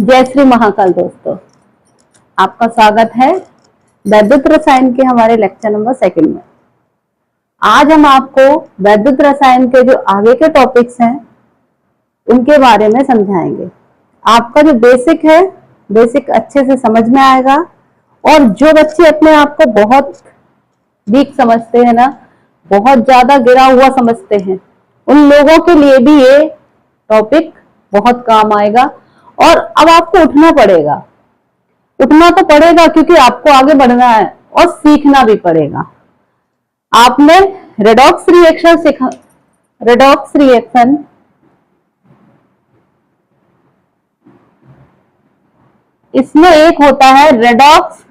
जय श्री महाकाल दोस्तों, आपका स्वागत है वैद्युत रसायन के हमारे लेक्चर नंबर 2 में। आज हम आपको वैद्युत रसायन के जो आगे के टॉपिक्स हैं उनके बारे में समझाएंगे। आपका जो बेसिक है, बेसिक अच्छे से समझ में आएगा। और जो बच्चे अपने आप को बहुत वीक समझते हैं ना, बहुत ज्यादा गिरा हुआ समझते हैं, उन लोगों के लिए भी ये टॉपिक बहुत काम आएगा। और अब आपको उठना पड़ेगा, उठना तो पड़ेगा क्योंकि आपको आगे बढ़ना है और सीखना भी पड़ेगा। आपने रेडॉक्स रिएक्शन सीखा। रेडॉक्स रिएक्शन इसमें एक होता है रेडॉक्स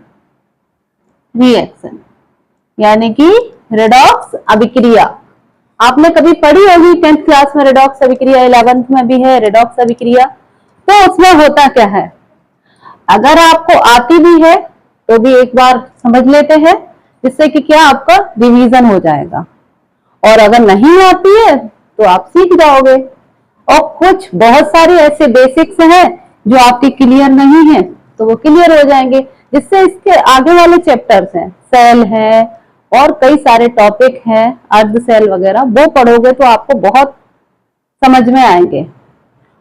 रिएक्शन, यानी कि रेडॉक्स अभिक्रिया। आपने कभी पढ़ी होगी 10th क्लास में रेडॉक्स अभिक्रिया, 11th में भी है रेडॉक्स अभिक्रिया। तो उसमें होता क्या है, अगर आपको आती भी है तो भी एक बार समझ लेते हैं, जिससे कि क्या आपका रिवीजन हो जाएगा। और अगर नहीं आती है तो आप सीख जाओगे। और कुछ बहुत सारे ऐसे बेसिक्स हैं जो आपके क्लियर नहीं है तो वो क्लियर हो जाएंगे, जिससे इसके आगे वाले चैप्टर्स हैं, सेल है और कई सारे टॉपिक हैं, अर्ध सेल वगैरह, वो पढ़ोगे तो आपको बहुत समझ में आएंगे।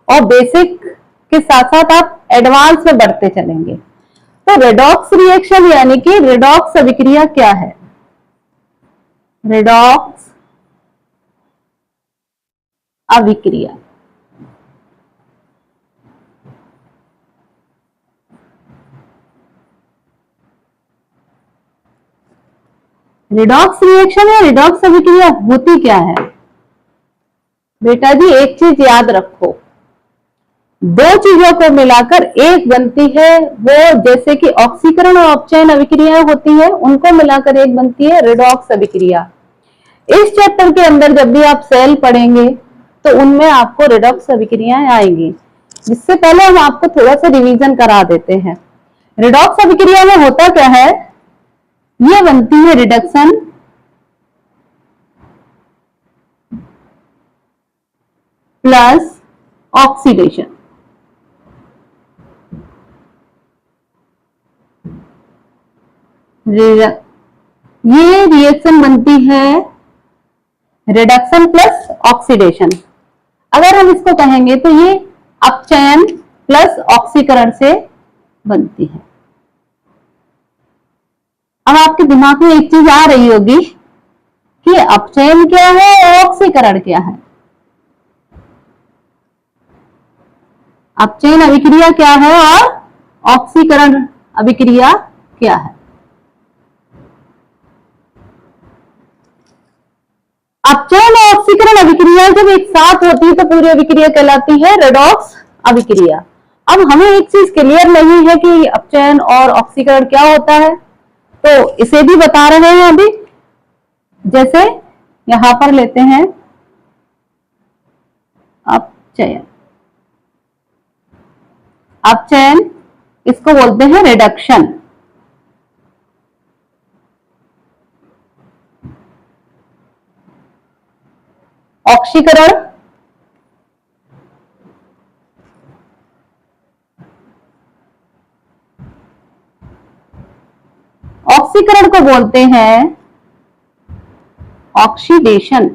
और बेसिक के साथ साथ आप एडवांस में बढ़ते चलेंगे। तो रेडॉक्स रिएक्शन यानी कि रेडॉक्स अभिक्रिया क्या है? रेडॉक्स अभिक्रिया रेडॉक्स रिएक्शन या रेडॉक्स अभिक्रिया होती क्या है? बेटा जी एक चीज याद रखो, दो चीजों को मिलाकर एक बनती है, वो जैसे कि ऑक्सीकरण और अपचयन अभिक्रियाएं होती है, उनको मिलाकर एक बनती है रेडॉक्स अभिक्रिया। इस चैप्टर के अंदर जब भी आप सेल पढ़ेंगे तो उनमें आपको रेडॉक्स अभिक्रियाएं आएंगी। जिससे पहले हम आपको थोड़ा सा रिवीजन करा देते हैं। रेडॉक्स अभिक्रिया में होता क्या है, ये बनती है रिडक्शन प्लस ऑक्सीडेशन। ये रिएक्शन बनती है रिडक्शन प्लस ऑक्सीडेशन। अगर हम इसको कहेंगे तो ये अपचयन प्लस ऑक्सीकरण से बनती है। अब आपके दिमाग में एक चीज आ रही होगी कि अपचयन क्या है और ऑक्सीकरण क्या है। अपचयन अभिक्रिया क्या है और ऑक्सीकरण अभिक्रिया क्या है? अपचयन और ऑक्सीकरण अभिक्रिया जब एक साथ होती है तो पूरी अभिक्रिया कहलाती है रेडॉक्स अभिक्रिया। अब हमें एक चीज क्लियर नहीं है कि अपचयन और ऑक्सीकरण क्या होता है, तो इसे भी बता रहे हैं अभी। जैसे यहां पर लेते हैं अपचयन। अपचयन इसको बोलते हैं रिडक्शन। ऑक्सीकरण ऑक्सीकरण को बोलते हैं ऑक्सीडेशन।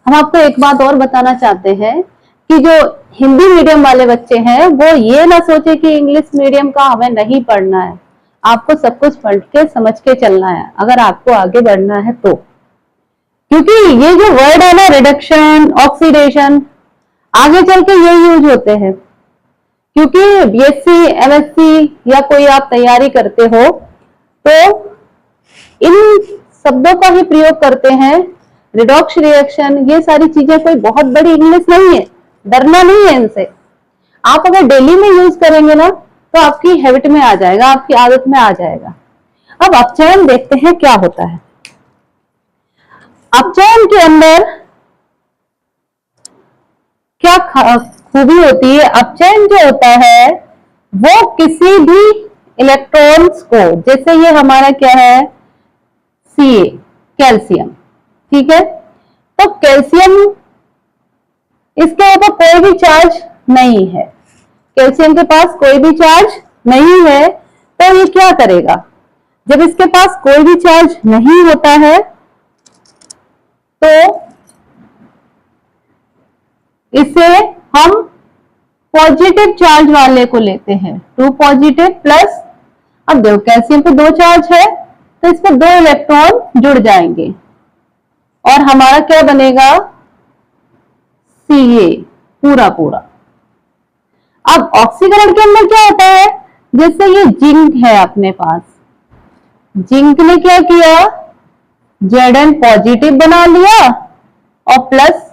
हम आपको एक बात और बताना चाहते हैं कि जो हिंदी मीडियम वाले बच्चे हैं वो ये ना सोचे कि इंग्लिश मीडियम का हमें नहीं पढ़ना है। आपको सब कुछ पढ़ के समझ के चलना है अगर आपको आगे बढ़ना है तो। क्योंकि ये जो वर्ड है ना, रिडक्शन ऑक्सीडेशन, आगे चल के ये यूज होते हैं। क्योंकि बीएससी एमएससी या कोई आप तैयारी करते हो तो इन शब्दों का ही प्रयोग करते हैं। रिडॉक्स रिएक्शन, ये सारी चीजें कोई बहुत बड़ी इंग्लिश नहीं है, डरना नहीं है इनसे। आप अगर डेली में यूज करेंगे ना तो आपकी हैबिट में आ जाएगा, आपकी आदत में आ जाएगा। अब अपचयन देखते हैं क्या होता है। अपचयन के अंदर क्या खूबी होती है? अपचयन जो होता है वो किसी भी इलेक्ट्रॉन्स को, जैसे ये हमारा क्या है Ca, कैल्शियम। ठीक है, तो कैल्शियम, इसके ऊपर कोई भी चार्ज नहीं है, कैल्शियम के पास कोई भी चार्ज नहीं है, तो ये क्या करेगा? जब इसके पास कोई भी चार्ज नहीं होता है तो इसे हम पॉजिटिव चार्ज वाले को लेते हैं, 2 पॉजिटिव प्लस, अब देखो कैल्शियम पे 2 चार्ज है तो इस पर 2 इलेक्ट्रॉन जुड़ जाएंगे और हमारा क्या बनेगा? Ca पूरा पूरा। अब ऑक्सीकरण के अंदर क्या होता है? जैसे ये जिंक है अपने पास, जिंक ने क्या किया? Zn पॉजिटिव बना लिया और प्लस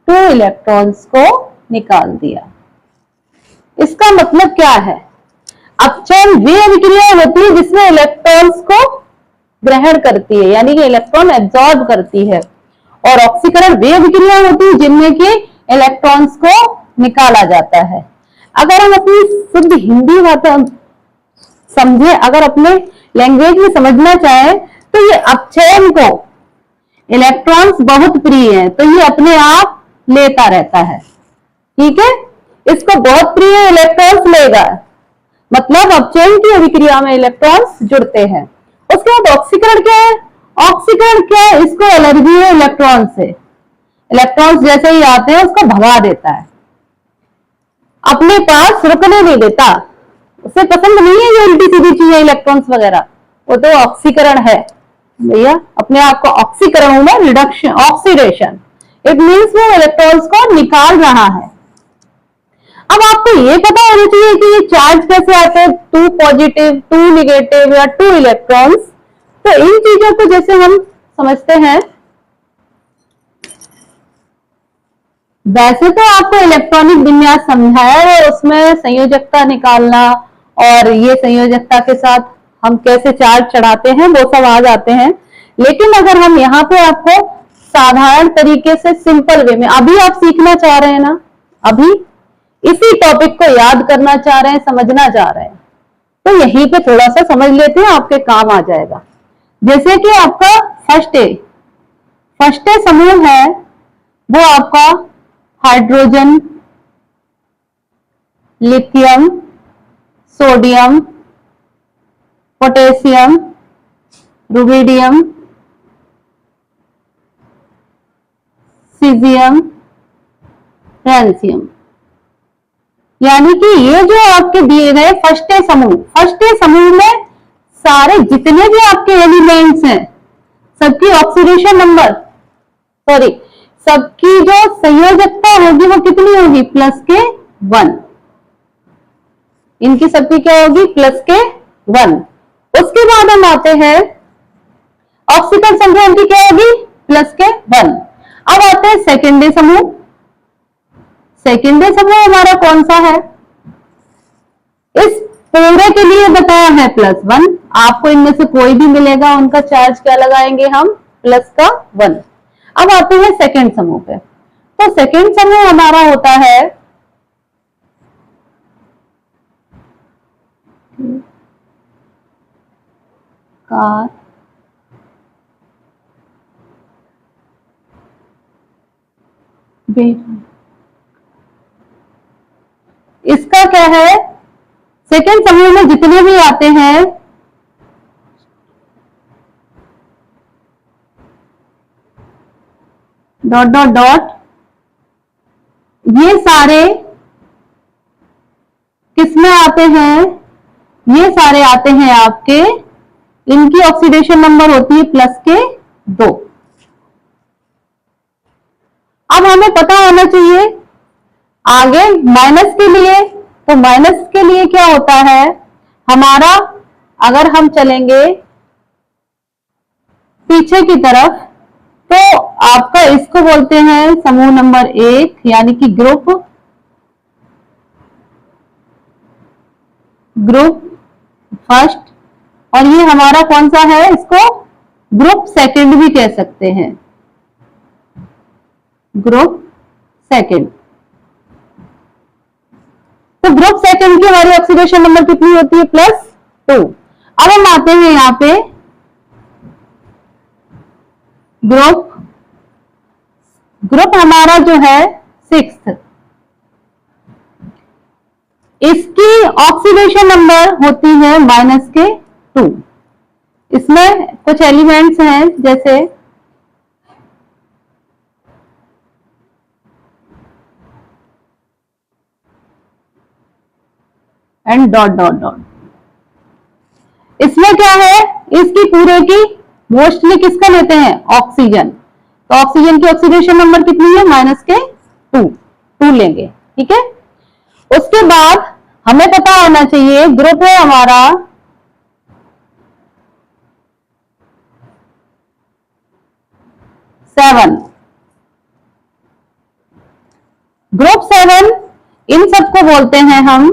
2 इलेक्ट्रॉन्स को निकाल दिया। इसका मतलब क्या है? अपचयन वे अभिक्रिया होती है जिसमें इलेक्ट्रॉन्स को ग्रहण करती है, यानी कि इलेक्ट्रॉन एब्जॉर्ब करती है, और ऑक्सीकरण वे अभिक्रिया होती है जिनमें कि इलेक्ट्रॉन्स को निकाला जाता है। अगर हम अपनी शुद्ध हिंदी बात समझे, अगर अपने लैंग्वेज में समझना चाहे तो ये अपचयन को इलेक्ट्रॉन्स बहुत प्रिय है, तो ये अपने आप लेता रहता है। ठीक है, इसको बहुत प्रिय इलेक्ट्रॉन्स लेगा, मतलब अपचयन की अभिक्रिया में इलेक्ट्रॉन्स जुड़ते हैं। उसके बाद ऑक्सीकरण क्या है? ऑक्सीकरण क्या है? इसको एलर्जी है इलेक्ट्रॉन से, इलेक्ट्रॉन्स जैसे ही आते हैं उसको भगा देता है, अपने पास रुकने नहीं देता, उसे पसंद नहीं है ये उल्टी सीधी चीजें इलेक्ट्रॉन्स वगैरह, वो तो ऑक्सीकरण है भैया, अपने आप को ऑक्सीकरण होना, रिडक्शन, ऑक्सीडेशन, इट मीन्स वो इलेक्ट्रॉन्स को निकाल रहा है। अब आपको ये पता होना चाहिए कि ये चार्ज कैसे आते हैं, 2 पॉजिटिव 2 निगेटिव या 2 इलेक्ट्रॉन्स। तो इन चीजों को जैसे हम समझते हैं, वैसे तो आपको इलेक्ट्रॉनिक विन्यास समझाया है, उसमें संयोजकता निकालना और ये संयोजकता के साथ हम कैसे चार्ज चढ़ाते हैं वो सब आ जाते हैं। लेकिन अगर हम यहाँ पे आपको साधारण तरीके से सिंपल वे में, अभी आप सीखना चाह रहे हैं ना, अभी इसी टॉपिक को याद करना चाह रहे हैं, समझना चाह रहे हैं, तो यहीं पे थोड़ा सा समझ लेते हैं, आपके काम आ जाएगा। जैसे कि आपका फर्स्ट ए समूह है, वो आपका hydrogen, lithium, sodium, potassium, rubidium, caesium, francium, यानी कि ये जो आपके दिए गए फर्स्ट ए समूह में सारे जितने भी आपके एलिमेंट्स हैं, सबकी ऑक्सीडेशन नंबर, सॉरी, सबकी जो संयोजकता होगी वो कितनी होगी? +1। इनकी सबकी क्या होगी? +1। उसके बाद हम आते हैं ऑक्सीकरण संख्या, इनकी क्या होगी? +1। अब आते हैं सेकेंडरी समूह। सेकेंडरी समूह हमारा कौन सा है? इस पूरे के लिए बताया है +1, आपको इनमें से कोई भी मिलेगा, उनका चार्ज क्या लगाएंगे हम? +1। अब आते हैं सेकेंड समूह पे। तो सेकेंड समूह हमारा होता है कार, इसका क्या है? सेकेंड समूह में जितने भी आते हैं डॉट डॉट डॉट, ये सारे किसमें आते हैं? ये सारे आते हैं आपके, इनकी ऑक्सीडेशन नंबर होती है +2। अब हमें पता होना चाहिए आगे माइनस के लिए, तो माइनस के लिए क्या होता है हमारा? अगर हम चलेंगे पीछे की तरफ तो आपका इसको बोलते हैं समूह नंबर 1, यानी कि ग्रुप फर्स्ट, और ये हमारा कौन सा है? इसको ग्रुप सेकंड भी कह सकते हैं, ग्रुप सेकंड। तो ग्रुप सेकंड की हमारी ऑक्सीडेशन नंबर कितनी होती है? +2। अब हम आते हैं यहाँ पे ग्रुप हमारा जो है 6th, इसकी ऑक्सीडेशन नंबर होती है -2। इसमें कुछ एलिमेंट्स हैं जैसे एंड डॉट डॉट डॉट। इसमें क्या है, इसकी पूरे की मोस्टली किसका लेते हैं, ऑक्सीजन। तो ऑक्सीजन की ऑक्सीडेशन नंबर कितनी है, -2 लेंगे। ठीक है, उसके बाद हमें पता होना चाहिए ग्रुप है हमारा ग्रुप 7, इन सबको बोलते हैं हम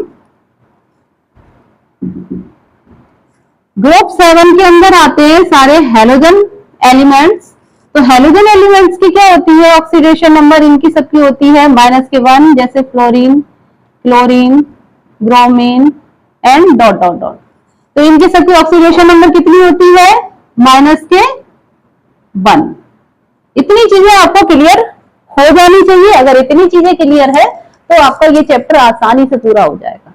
ग्रुप 7 के अंदर आते हैं सारे हेलोजन एलिमेंट्स। तो हेलोजन एलिमेंट्स की क्या होती है, ऑक्सीडेशन नंबर इनकी सबकी होती है -1, जैसे fluorine, chlorine, bromine and dot dot dot. तो इनकी सबकी ऑक्सीडेशन नंबर कितनी होती है, -1। इतनी चीजें आपको क्लियर हो जानी चाहिए। अगर इतनी चीजें क्लियर है तो आपका ये चैप्टर आसानी से पूरा हो जाएगा।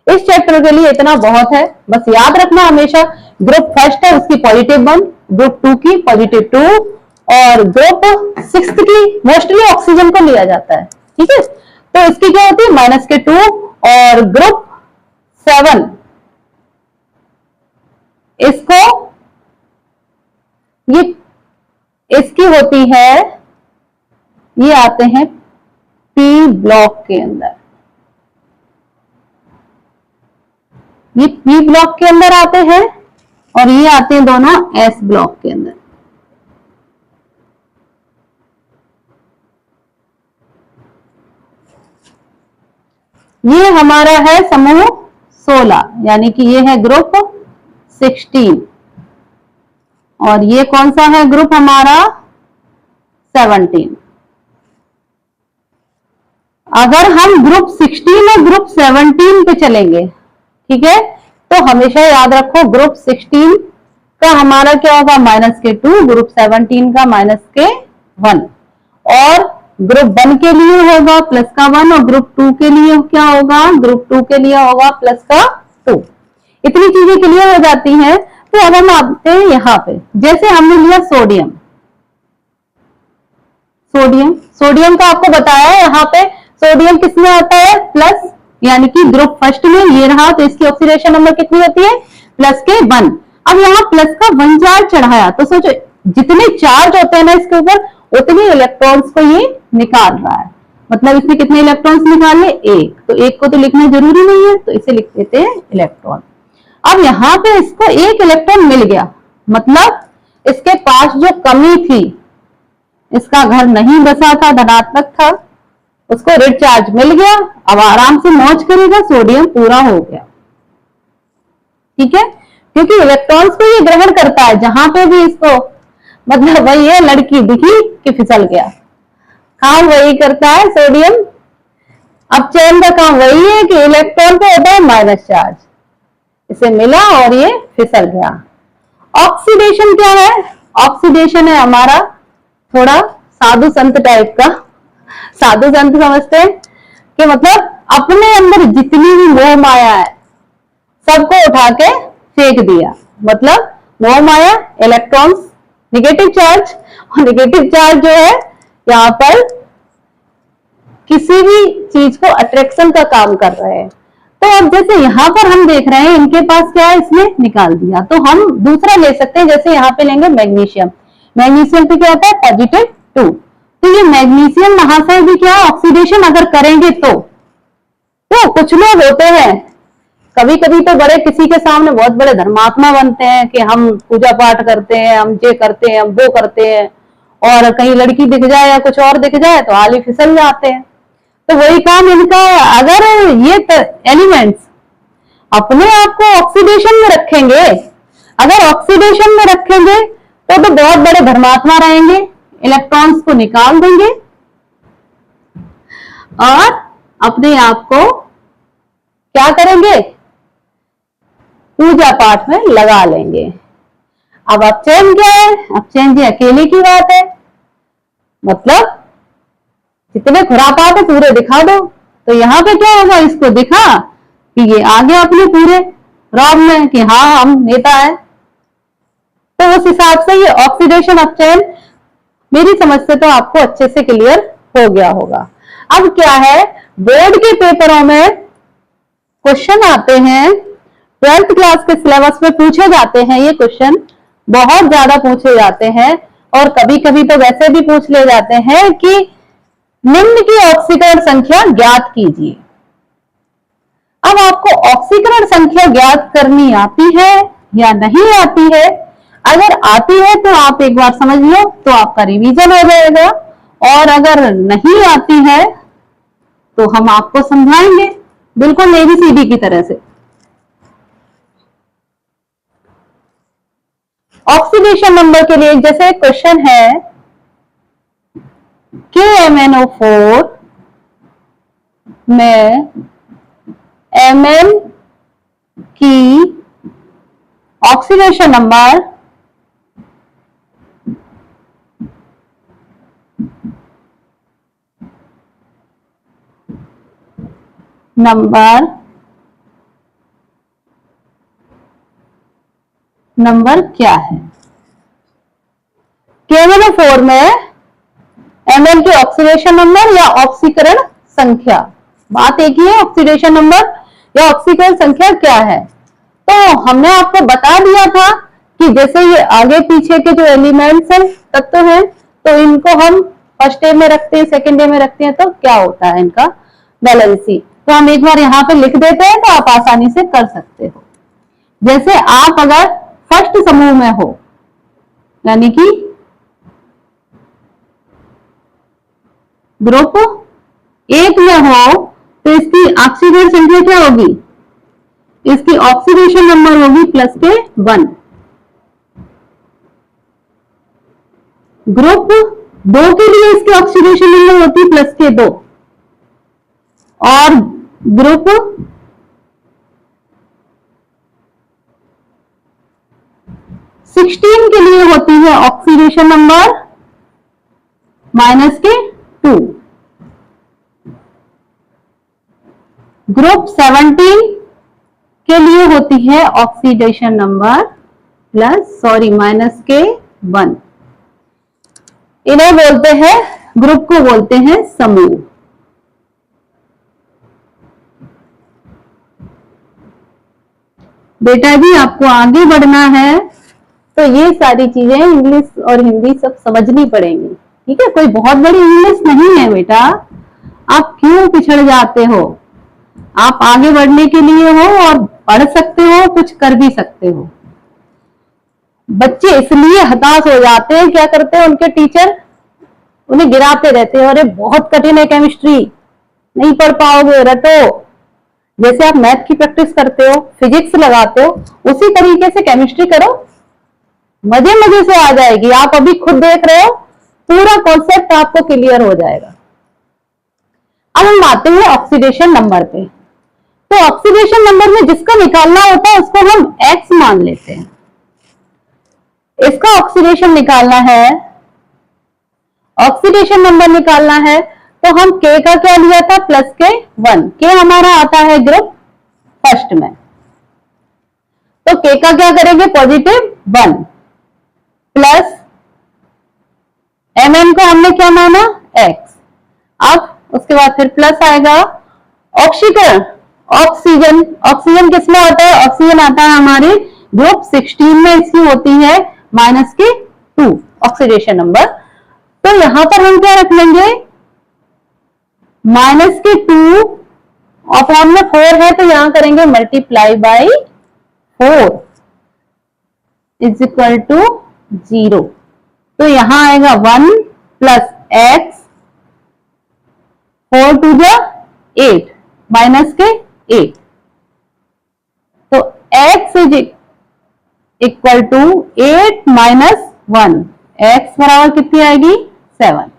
इस चैप्टर के लिए इतना बहुत है, बस याद रखना हमेशा ग्रुप फर्स्ट है उसकी +1, ग्रुप 2 की +2 और ग्रुप 6 की मोस्टली ऑक्सीजन को लिया जाता है। ठीक है, तो इसकी क्या होती है -2 और ग्रुप 7 इसको ये इसकी होती है, ये आते हैं P ब्लॉक के अंदर, ये P ब्लॉक के अंदर आते हैं और ये आते हैं दोनों S ब्लॉक के अंदर। ये हमारा है समूह 16, यानी कि ये है ग्रुप 16 और ये कौन सा है ग्रुप हमारा 17। अगर हम ग्रुप 16 और ग्रुप 17 पे चलेंगे, ठीक है, तो हमेशा याद रखो ग्रुप 16 का हमारा क्या होगा -2, ग्रुप 17 का -1 और ग्रुप 1 के लिए होगा +1 और ग्रुप 2 के लिए क्या होगा, ग्रुप 2 के लिए होगा +2। इतनी चीजें क्लियर हो जाती हैं। तो अब हम आते हैं यहाँ पे, जैसे हमने लिया सोडियम, सोडियम का आपको बताया है यहाँ पे सोडियम किसमें आता है प्लस, यानी कि ग्रुप फर्स्ट में ये रहा, तो इसकी ऑक्सीडेशन नंबर कितनी होती है +1। अब यहाँ प्लस का 1 चार्ज चढ़ाया, तो सोचो जितने चार्ज होते हैं ना इसके ऊपर उतने इलेक्ट्रॉन्स को ये निकाल रहा है। मतलब इसने कितने इलेक्ट्रॉन्स निकाले, 1। तो 1 को तो लिखना जरूरी नहीं है, तो इसे लिख देते हैं इलेक्ट्रॉन। अब यहाँ पे इसको 1 इलेक्ट्रॉन मिल गया, मतलब इसके पास जो कमी थी, इसका घर नहीं बसा था, धनात्मक था, उसको रेड चार्ज मिल गया। अब आराम से मौज करेगा, सोडियम पूरा हो गया। ठीक है, क्योंकि इलेक्ट्रॉन्स को ये ग्रहण करता है, जहां पे भी इसको, मतलब वही है लड़की दिखी कि फिसल गया, काम वही करता है सोडियम। अब चैन का काम वही है कि इलेक्ट्रॉन पे होता है माइनस चार्ज, इसे मिला और ये फिसल गया। ऑक्सीडेशन क्या है, ऑक्सीडेशन है हमारा थोड़ा साधु संत टाइप का। साधु संत समझते हैं कि मतलब अपने अंदर जितनी भी मोह माया है सबको उठा के फेंक दिया। मतलब मोह माया इलेक्ट्रॉन्स, नेगेटिव चार्ज, और नेगेटिव चार्ज जो है यहाँ पर किसी भी चीज को अट्रैक्शन का काम कर रहे हैं। तो अब जैसे यहाँ पर हम देख रहे हैं इनके पास क्या है, इसने निकाल दिया, तो हम दूसरा ले सकते हैं। जैसे यहाँ पे लेंगे मैग्नीशियम, मैग्नीशियम पे क्या होता है +2, तो ये मैग्नीशियम महाशय भी क्या ऑक्सीडेशन अगर करेंगे तो कुछ लोग होते हैं कभी कभी तो बड़े किसी के सामने बहुत बड़े धर्मात्मा बनते हैं कि हम पूजा पाठ करते हैं, हम ये करते हैं, हम वो करते हैं, और कहीं लड़की दिख जाए या कुछ और दिख जाए तो हाल ही फिसल जाते हैं। तो वही काम इनका है। अगर ये एलिमेंट्स अपने आप को ऑक्सीडेशन में रखेंगे, अगर ऑक्सीडेशन में रखेंगे तो बहुत बड़े धर्मात्मा रहेंगे, इलेक्ट्रॉन्स को निकाल देंगे और अपने आप को क्या करेंगे, पूजा पाठ में लगा लेंगे। अब अपचयन क्या है? अपचयन जी अकेले की बात है, मतलब जितने खुरापात है पूरे दिखा दो। तो यहाँ पे क्या होगा, इसको दिखा कि ये आ गया अपने पूरे रॉब में कि हाँ हम नेता है। तो उस हिसाब से ये ऑक्सीडेशन अपचयन मेरी समझ से तो आपको अच्छे से क्लियर हो गया होगा। अब क्या है, बोर्ड के पेपरों में क्वेश्चन आते हैं, 12th क्लास के सिलेबस में पूछे जाते हैं ये क्वेश्चन, बहुत ज्यादा पूछे जाते हैं और कभी कभी तो वैसे भी पूछ ले जाते हैं कि निम्न की ऑक्सीकरण संख्या ज्ञात कीजिए। अब आपको ऑक्सीकरण संख्या ज्ञात करनी आती है या नहीं आती है? अगर आती है तो आप एक बार समझ लो तो आपका रिवीजन हो जाएगा, और अगर नहीं आती है तो हम आपको समझाएंगे बिल्कुल एबीसीडी की तरह से। ऑक्सीडेशन नंबर के लिए जैसे क्वेश्चन है KMnO4 में Mn की ऑक्सीडेशन नंबर नंबर क्या है? KMnO4 में Mn की ऑक्सीडेशन नंबर या ऑक्सीकरण संख्या, बात एक ही है, ऑक्सीडेशन नंबर या ऑक्सीकरण संख्या क्या है। तो हमने आपको बता दिया था कि जैसे ये आगे पीछे के जो एलिमेंट्स हैं, तत्व हैं, तो इनको हम फर्स्ट डे में रखते हैं, सेकेंड डे में रखते हैं, तो क्या होता है इनका वैलेंसी। तो हम एक बार यहाँ पे लिख देते हैं तो आप आसानी से कर सकते हो। जैसे आप अगर फर्स्ट समूह में हो, यानी कि ग्रुप 1 में हो, तो इसकी ऑक्सीडेशन संख्या क्या होगी? इसकी ऑक्सीडेशन नंबर होगी +1। ग्रुप 2 के लिए इसकी ऑक्सीडेशन नंबर होती +2, और ग्रुप 16 के लिए होती है ऑक्सीडेशन नंबर -2। ग्रुप 17 के लिए होती है ऑक्सीडेशन नंबर -1। इन्हें बोलते हैं, ग्रुप को बोलते हैं समूह। बेटा जी आपको आगे बढ़ना है तो ये सारी चीजें इंग्लिश और हिंदी सब समझनी पड़ेंगी, ठीक है? कोई बहुत बड़ी इंग्लिश नहीं है बेटा, आप क्यों पिछड़ जाते हो? आप आगे बढ़ने के लिए हो और पढ़ सकते हो, कुछ कर भी सकते हो। बच्चे इसलिए हताश हो जाते हैं, क्या करते हैं उनके टीचर उन्हें गिराते रहते हैं, अरे बहुत कठिन है केमिस्ट्री, नहीं पढ़ पाओगे, रटो। जैसे आप मैथ की प्रैक्टिस करते हो, फिजिक्स लगाते हो, उसी तरीके से केमिस्ट्री करो, मजे मजे से आ जाएगी। आप अभी खुद देख रहे हो, पूरा कॉन्सेप्ट आपको क्लियर हो जाएगा। अब हम आते हैं ऑक्सीडेशन नंबर पे। तो ऑक्सीडेशन नंबर में जिसका निकालना होता है उसको हम x मान लेते हैं। इसका ऑक्सीडेशन निकालना है, ऑक्सीडेशन नंबर निकालना है, तो हम K का क्या लिया था? +1। K हमारा आता है ग्रुप फर्स्ट में, तो K का क्या करेंगे? +1 प्लस Mn को हमने क्या माना? x। अब उसके बाद फिर प्लस आएगा ऑक्सीकरण, ऑक्सीजन किसमें आता है? ऑक्सीजन आता है हमारे ग्रुप 16 में, इसकी होती है -2 ऑक्सीडेशन नंबर। तो यहां पर हम क्या रख लेंगे? -2 अपॉन में 4 है, तो यहां करेंगे मल्टीप्लाई बाई 4 = 0। तो यहां आएगा 1 + x, 4 × 2 = 8 -8। तो x = 8 - 1, x बराबर कितनी आएगी? 7।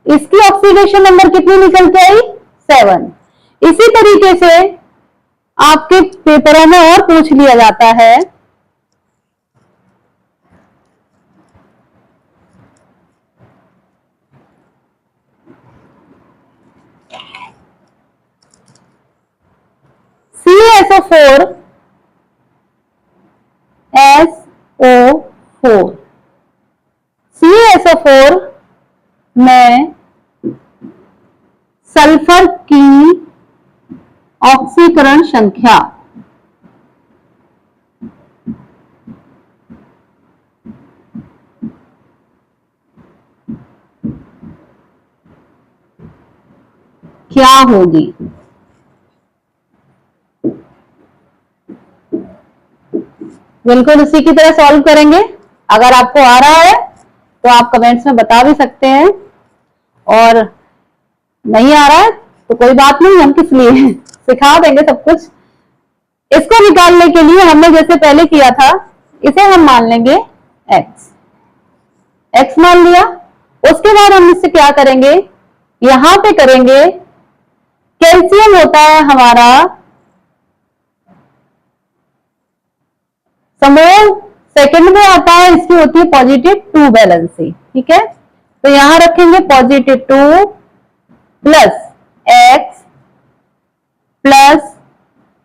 इसकी ऑक्सीडेशन नंबर कितनी निकल के आई? 7। इसी तरीके से आपके पेपरों में और पूछ लिया जाता है CaSO4 SO4 CaSO4 में सल्फर की ऑक्सीकरण संख्या क्या होगी? बिल्कुल उसी की तरह सॉल्व करेंगे। अगर आपको आ रहा है तो आप कमेंट्स में बता भी सकते हैं, और नहीं आ रहा है तो कोई बात नहीं, हम किस लिए सिखा देंगे सब कुछ। इसको निकालने के लिए हमने जैसे पहले किया था, इसे हम मान लेंगे x मान लिया। उसके बाद हम इससे क्या करेंगे, यहां पे करेंगे, कैल्शियम होता है हमारा समोल सेकंड में आता है, इसकी होती है +2 वैलेंसी, ठीक है। तो यहां रखेंगे +2 प्लस x प्लस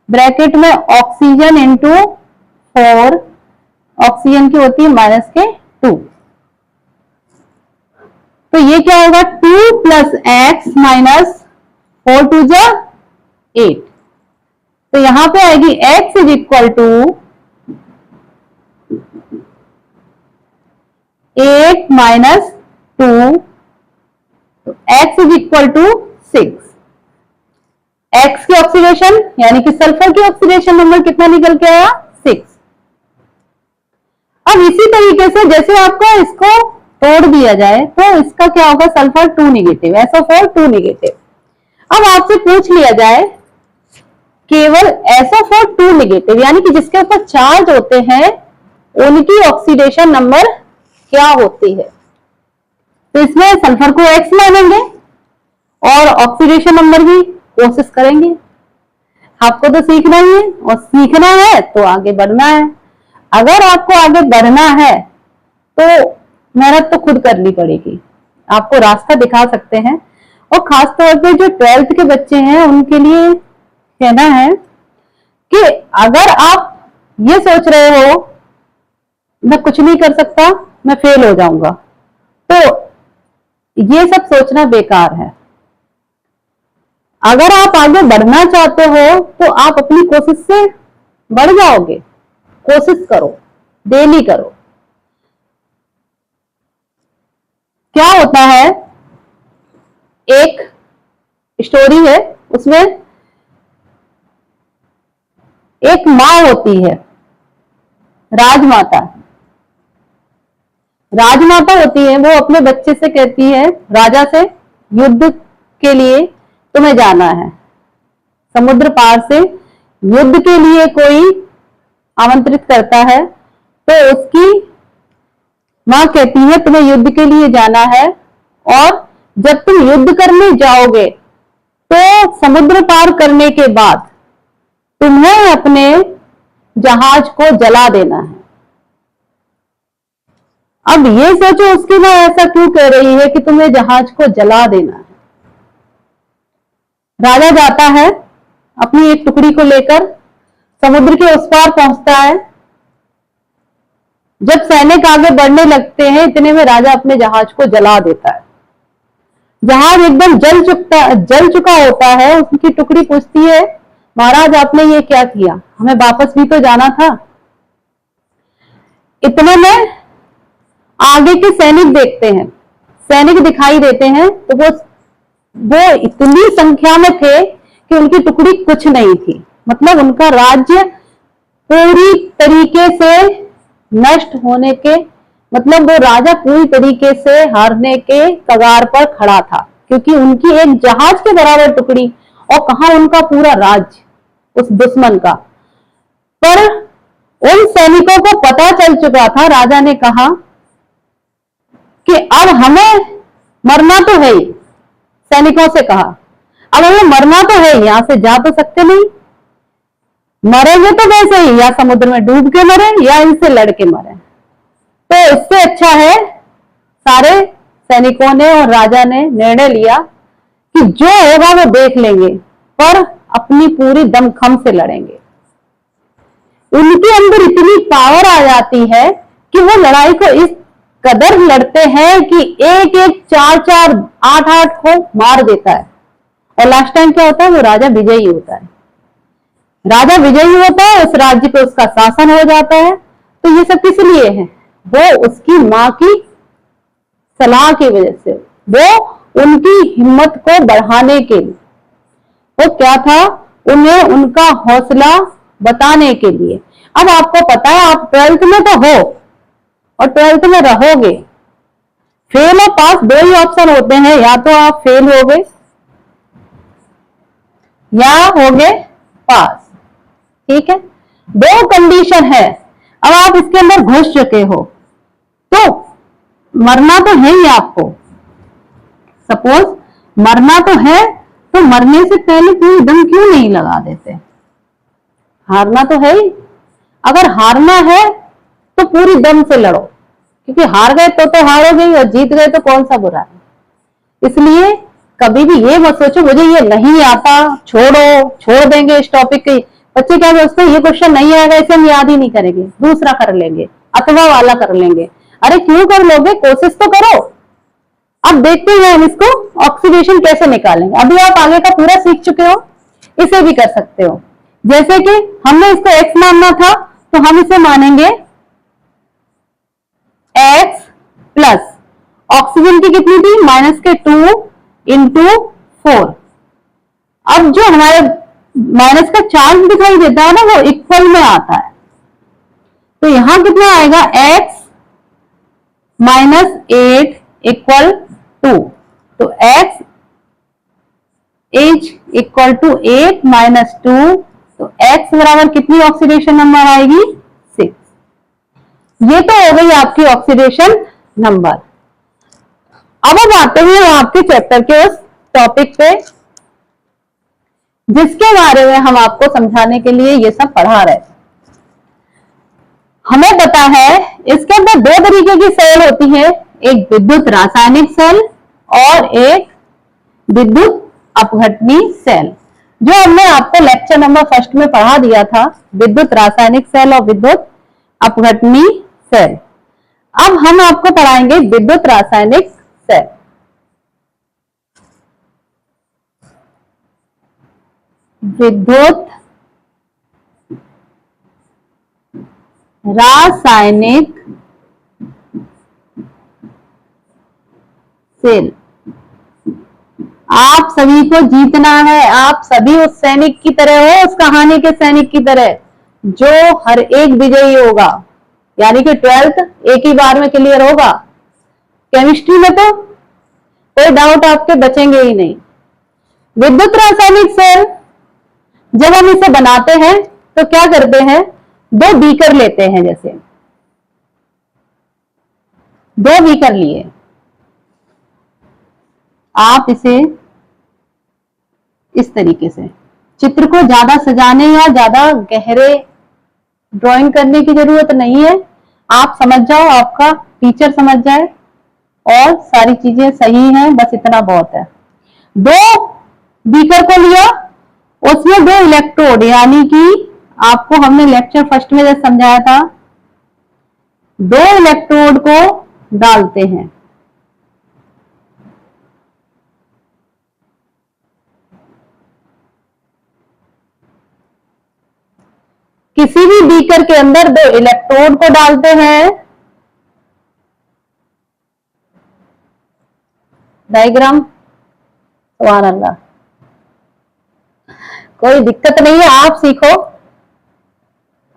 ब्रैकेट में ऑक्सीजन इंटू 4, ऑक्सीजन की होती है -2। तो ये क्या होगा, 2 प्लस x माइनस 4 2 जा 8। तो यहां पे आएगी x is equal to 8 minus 2, तो x is equal to 6। x की ऑक्सीडेशन यानी कि सल्फर की ऑक्सीडेशन नंबर कितना निकल के आया, 6। अब इसी तरीके से जैसे आपका इसको तोड़ दिया जाए तो इसका क्या होगा, सल्फर 2 निगेटिव, SO4 2 निगेटिव। अब आपसे पूछ लिया जाए केवल SO4 2 निगेटिव, यानी कि जिसके ऊपर चार्ज होते हैं उनकी ऑक्सीडेशन नंबर क्या होती है। तो इसमें सल्फर को x मानेंगे और ऑक्सीडेशन नंबर की कोशिश करेंगे। आपको तो सीखना ही है, और सीखना है तो आगे बढ़ना है। अगर आपको आगे बढ़ना है तो मेहनत तो खुद करनी पड़ेगी। आपको रास्ता दिखा सकते हैं, और खासतौर पे जो 12th के बच्चे हैं उनके लिए कहना है कि अगर आप ये सोच रहे हो मैं कुछ नहीं कर सकता, मैं फेल हो जाऊंगा, तो ये सब सोचना बेकार है। अगर आप आगे बढ़ना चाहते हो तो आप अपनी कोशिश से बढ़ जाओगे। कोशिश करो, डेली करो। क्या होता है, एक स्टोरी है, उसमें एक माँ होती है, राजमाता। राजमाता होती है, वो अपने बच्चे से कहती है, राजा से, युद्ध के लिए तुम्हें जाना है, समुद्र पार से युद्ध के लिए कोई आमंत्रित करता है, तो उसकी मां कहती है तुम्हें युद्ध के लिए जाना है, और जब तुम युद्ध करने जाओगे तो समुद्र पार करने के बाद तुम्हें अपने जहाज को जला देना है। अब ये सोचो उसकी मां ऐसा क्यों कह रही है कि तुम्हें जहाज को जला देना है। राजा जाता है अपनी एक टुकड़ी को लेकर, समुद्र के उस पार पहुंचता है। जब सैनिक आगे बढ़ने लगते हैं, इतने में राजा अपने जहाज को जला देता है। जहाज एकदम जल चुका होता है। उसकी टुकड़ी पूछती है, महाराज आपने ये क्या किया, हमें वापस भी तो जाना था। इतने में आगे के सैनिक देखते हैं, सैनिक दिखाई देते हैं, तो वो इतनी संख्या में थे कि उनकी टुकड़ी कुछ नहीं थी। मतलब उनका राज्य पूरी तरीके से नष्ट होने के, मतलब वो राजा पूरी तरीके से हारने के कगार पर खड़ा था, क्योंकि उनकी एक जहाज के बराबर टुकड़ी, और कहां उनका पूरा राज्य उस दुश्मन का। पर उन सैनिकों को पता चल चुका था। राजा ने कहा कि अब हमें मरना तो है ही, सैनिकों से कहा अब हमें मरना तो है, यहां से जा तो सकते नहीं, मरेंगे तो वैसे ही, या समुद्र में डूब के मरे या इनसे लड़के मरे। तो इससे अच्छा है, सारे सैनिकों ने और राजा ने निर्णय लिया कि जो होगा वो देख लेंगे, पर अपनी पूरी दमखम से लड़ेंगे। उनके अंदर इतनी पावर आ जाती है कि वो लड़ाई को इस कदर लड़ते हैं कि एक एक 4-4 8-8 को मार देता है। और लास्ट टाइम क्या होता है, वो राजा विजयी होता है। राजा विजयी होता है, उस राज्य पे उसका शासन हो जाता है। तो ये सब किस लिए है, वो उसकी माँ की सलाह की वजह से, वो उनकी हिम्मत को बढ़ाने के लिए, वो क्या था, उन्हें उनका हौसला बताने के लिए। अब आपको पता है आप 12th में तो हो और 12th में रहोगे, फेल और पास दो ही ऑप्शन होते हैं, या तो आप फेल हो गए या हो गए पास। ठीक है, दो कंडीशन है। अब आप इसके अंदर घुस चुके हो तो मरना तो है ही आपको। सपोज मरना तो है, तो मरने से पहले तुम दम क्यों नहीं लगा देते? हारना तो है ही। अगर हारना है तो पूरी दम से लड़ो, क्योंकि हार गए तो हारोगे ही, और जीत गए तो कौन सा बुरा है। इसलिए कभी भी ये मत सोचो मुझे ये नहीं आता, छोड़ देंगे इस टॉपिक के। बच्चे क्या सोचते हैं, ये क्वेश्चन नहीं आएगा इसे हम याद ही नहीं करेंगे, दूसरा कर लेंगे, अथवा वाला कर लेंगे। अरे क्यों कर लोगे, कोशिश तो करो। अब देखते हैं हम इसको ऑक्सीडेशन कैसे निकालेंगे। अभी आप आगे का पूरा सीख चुके हो, इसे भी कर सकते हो। जैसे कि हमने इसको x मानना था, तो हम इसे मानेंगे x प्लस ऑक्सीजन की कितनी थी, -2 इंटू 4। अब जो हमारे माइनस का चार्ज दिखाई देता है ना, वो इक्वल में आता है। तो यहां कितना आएगा, x -8 इक्वल 2। तो x इज इक्वल टू 8 - 2। तो x बराबर कितनी ऑक्सीडेशन नंबर आएगी, 6। ये तो हो गई आपकी ऑक्सीडेशन नंबर। अब आते हैं आपके चैप्टर के उस टॉपिक पे जिसके बारे में हम आपको समझाने के लिए ये सब पढ़ा रहे थे। हमें पता है इसके अंदर दो तरीके की सेल होती है, एक विद्युत रासायनिक सेल और एक विद्युत अपघटनी सेल, जो हमने आपको लेक्चर नंबर 1 में पढ़ा दिया था, विद्युत रासायनिक सेल और विद्युत अपघटनी सेल। अब हम आपको पढ़ाएंगे विद्युत रासायनिक सेल। विद्युत रासायनिक सेल, आप सभी को जीतना है। आप सभी उस सैनिक की तरह हो, उस कहानी के सैनिक की तरह, जो हर एक विजयी होगा। यानी कि 12th एक ही बार में क्लियर होगा। केमिस्ट्री में तो कोई डाउट आपके बचेंगे ही नहीं। विद्युत रासायनिक सेल जब हम इसे बनाते हैं तो क्या करते हैं, दो बीकर लेते हैं। जैसे दो बीकर लिए, आप इसे इस तरीके से, चित्र को ज्यादा सजाने या ज्यादा गहरे ड्राइंग करने की जरूरत नहीं है। आप समझ जाओ, आपका टीचर समझ जाए और सारी चीजें सही हैं, बस इतना बहुत है। दो बीकर को लिया, उसमें दो इलेक्ट्रोड, यानी कि आपको हमने लेक्चर 1 में जैसे समझाया था, दो इलेक्ट्रोड को डालते हैं। किसी भी बीकर के अंदर दो इलेक्ट्रोड को डालते हैं। डायग्राम, सुभान अल्लाह, कोई दिक्कत नहीं है, आप सीखो,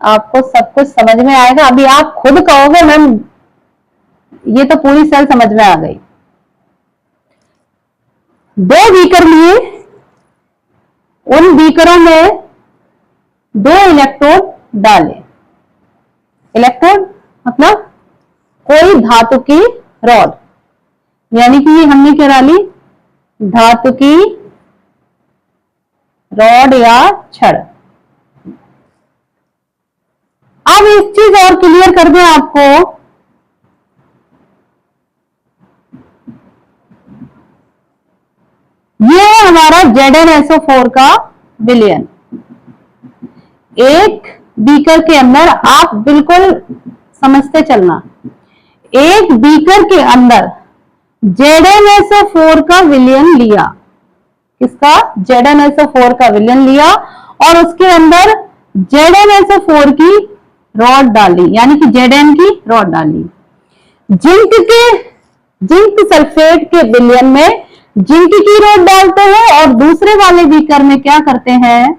आपको सब कुछ समझ में आएगा। अभी आप खुद कहोगे मैम ये तो पूरी सेल समझ में आ गई। दो बीकर लिए, उन बीकरों में दो इलेक्ट्रोड डाले। इलेक्ट्रोड मतलब कोई धातु की रॉड, यानी कि ये हमने क्या डाली, धातु की रॉड या छड़। अब एक चीज और क्लियर कर दें आपको, ये है हमारा ZnSO4 का विलयन। एक बीकर के अंदर, आप बिल्कुल समझते चलना, एक बीकर के अंदर ZnSO4 का विलयन लिया, किसका? ZnSO4 का विलयन लिया और उसके अंदर ZnSO4 की रॉड डाली, यानी कि Zn की रॉड डाली। जिंक सल्फेट के विलयन में जिंक की रॉड डालते हैं और दूसरे वाले बीकर में क्या करते हैं?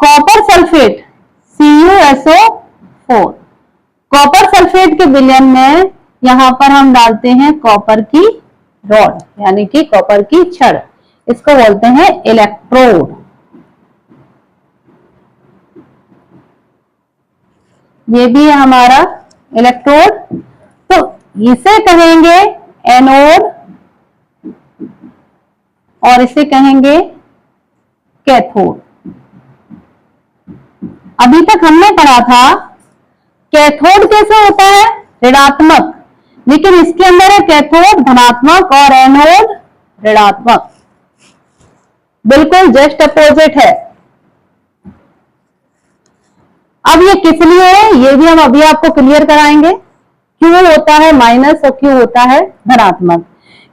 Copper sulphate CuSO4, copper sulphate के विलयन में यहां पर हम डालते हैं कॉपर की रॉड, यानी कि कॉपर की छड़, इसको बोलते हैं इलेक्ट्रोड। ये भी है हमारा इलेक्ट्रोड, तो इसे कहेंगे एनोड और इसे कहेंगे कैथोड। अभी तक हमने पढ़ा था कैथोड कैसे होता है? ऋणात्मक, लेकिन इसके अंदर है कैथोड धनात्मक और एनोड ऋणात्मक, बिल्कुल जस्ट अपोजिट है। अब ये किस लिए है, ये भी हम अभी आपको क्लियर कराएंगे, क्यों होता है माइनस और क्यों होता है धनात्मक।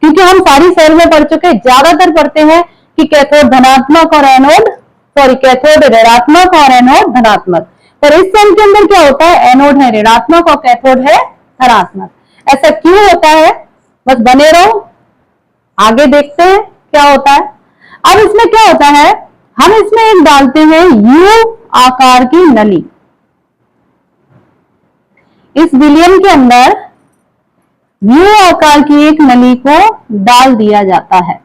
क्योंकि हम सारी सेल में पढ़ चुके, ज्यादातर पढ़ते हैं कि कैथोड धनात्मक और एनोड, सॉरी कैथोड ऋणात्मक और एनोड धनात्मक, पर इस सेल के अंदर क्या होता है? एनोड है ऋणात्मक और कैथोड है धनात्मक। ऐसा क्यों होता है? बस बने रहो, आगे देखते हैं क्या होता है। अब इसमें क्या होता है, हम इसमें एक डालते हैं यू आकार की नली। इस विलयन के अंदर यू आकार की एक नली को डाल दिया जाता है।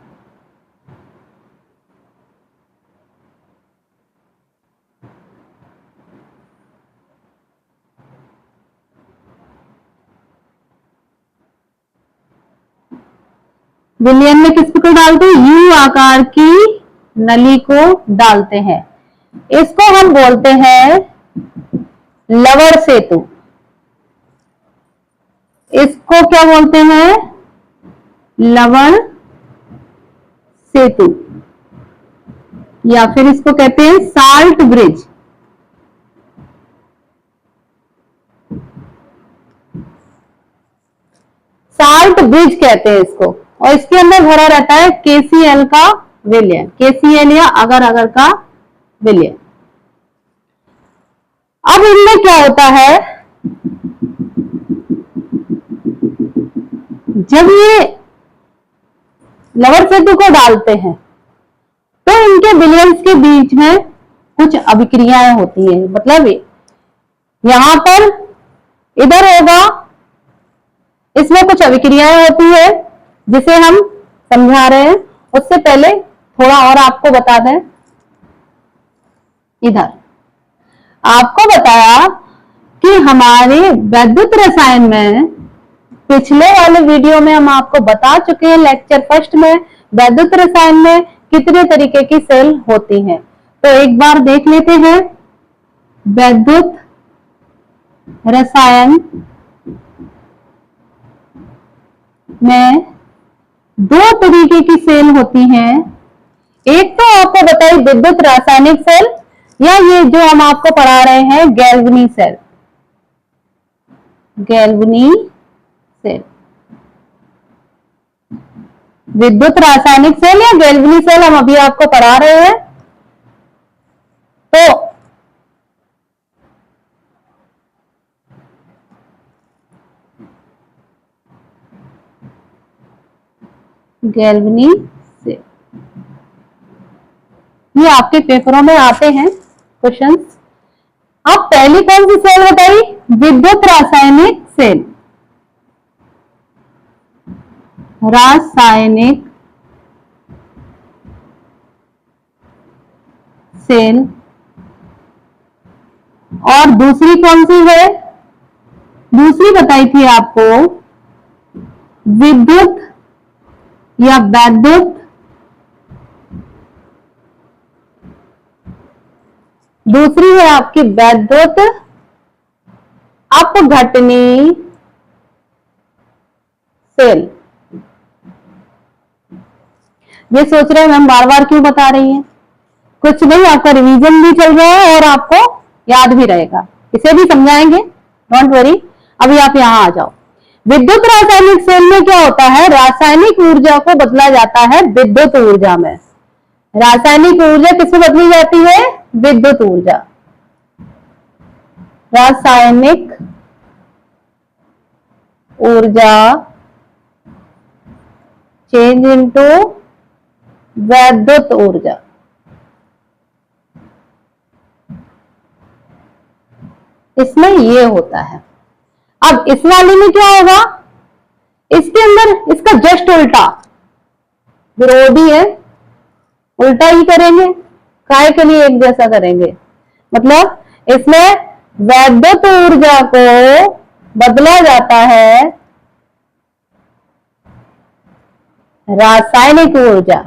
विलयन में किसको डालते हैं? यू आकार की नली को डालते हैं। इसको हम बोलते हैं लवण सेतु। इसको क्या बोलते हैं? लवण सेतु, या फिर इसको कहते हैं साल्ट ब्रिज। साल्ट ब्रिज कहते हैं इसको, और इसके अंदर भरा रहता है KCl का विलयन, KCl या अगर अगर का विलयन। अब इनमें क्या होता है, जब ये लवण सेतु को डालते हैं तो इनके विलयंस के बीच में कुछ अभिक्रियाएं होती हैं। मतलब यहां पर इधर होगा, इसमें कुछ अभिक्रियाएं होती है जिसे हम समझा रहे हैं। उससे पहले थोड़ा और आपको बता दें, इधर आपको बताया कि हमारे वैद्युत रसायन में, पिछले वाले वीडियो में हम आपको बता चुके हैं लेक्चर फर्स्ट में, वैद्युत रसायन में कितने तरीके की सेल होती हैं। तो एक बार देख लेते हैं। वैद्युत रसायन में दो तरीके की सेल होती हैं। एक तो आपको बताई विद्युत रासायनिक सेल, या ये जो हम आपको पढ़ा रहे हैं गैल्वनी सेल। गैल्वनी सेल, विद्युत रासायनिक सेल या गैल्वनी सेल हम अभी आपको पढ़ा रहे हैं। तो गैल्वनी सेल, ये आपके पेपरों में आते हैं क्वेश्चंस। अब पहली कौन सी सेल बताई? विद्युत रासायनिक सेल। रासायनिक सेल। और दूसरी कौन सी है? दूसरी बताई थी आपको विद्युत या वैद्युत, दूसरी है आपकी वैद्युत अपघटनी सेल। ये सोच रहे हैं मैम बार बार क्यों बता रही हैं। कुछ नहीं, आपका रिवीजन भी चल रहा है और आपको याद भी रहेगा, इसे भी समझाएंगे, डोंट वरी। अभी आप यहाँ आ जाओ। विद्युत रासायनिक सेल में क्या होता है, रासायनिक ऊर्जा को बदला जाता है विद्युत ऊर्जा में। रासायनिक ऊर्जा किसमें बदली जाती है, विद्युत ऊर्जा। रासायनिक ऊर्जा चेंज इनटू विद्युत ऊर्जा। इसमें ये होता है। अब इस वाले में क्या होगा, इसके अंदर इसका जस्ट उल्टा, विरोधी है, उल्टा ही करेंगे, काय के लिए एक जैसा करेंगे। मतलब इसमें विद्युत ऊर्जा को बदला जाता है रासायनिक ऊर्जा।